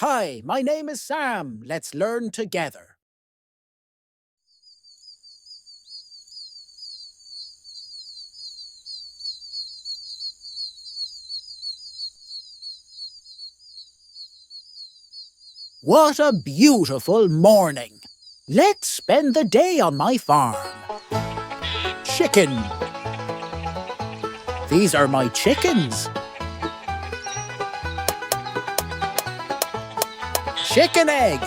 Hi, my name is Sam. Let's learn together. What a beautiful morning. Let's spend the day on my farm. Chicken. These are my chickens. Chicken egg.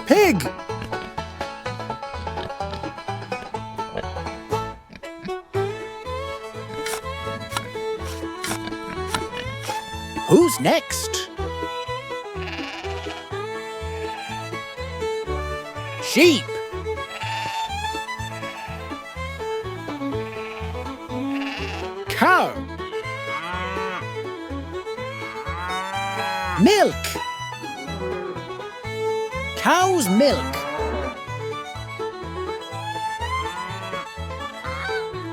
Pig. Who's next? Sheep. Cow. Milk. Cow's milk.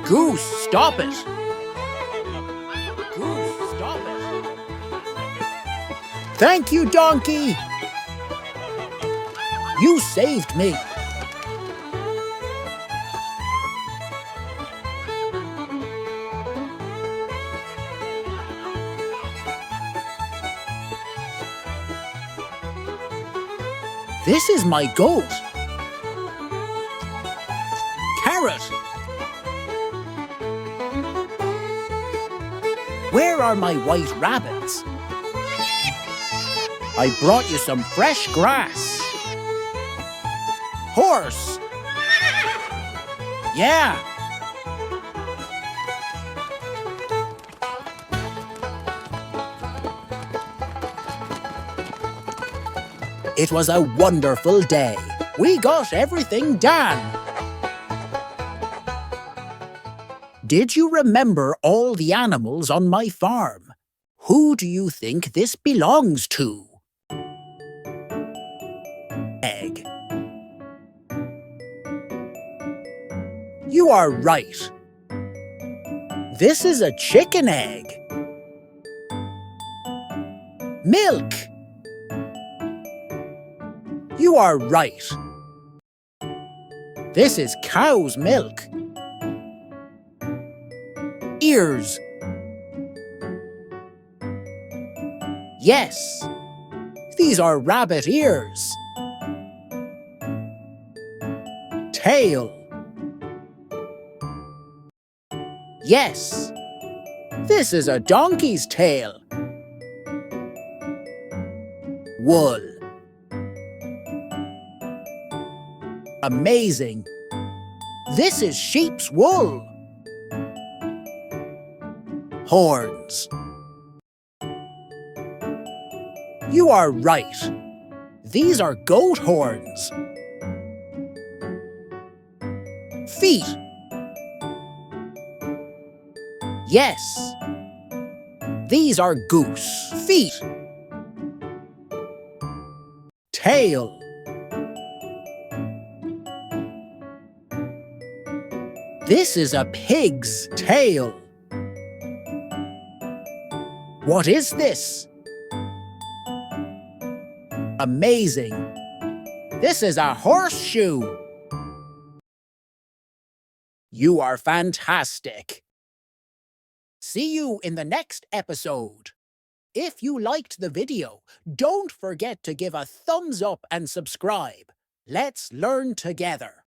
Goose, stop it. Goose, stop it. Thank you, donkey. You saved me. This is my goat. Carrot. Where are my white rabbits? I brought you some fresh grass. Horse. Yeah. It was a wonderful day. We got everything done. Did you remember all the animals on my farm? Who do you think this belongs to? Egg. You are right. This is a chicken egg. Milk. You are right. This is cow's milk. Ears. Yes, these are rabbit ears. Tail. Yes, this is a donkey's tail. Wool. Amazing. This is sheep's wool. Horns. You are right. These are goat horns. Feet. Yes. These are goose feet. Tail. This is a pig's tail. What is this? Amazing. This is a horseshoe. You are fantastic. See you in the next episode. If you liked the video, don't forget to give a thumbs up and subscribe. Let's learn together.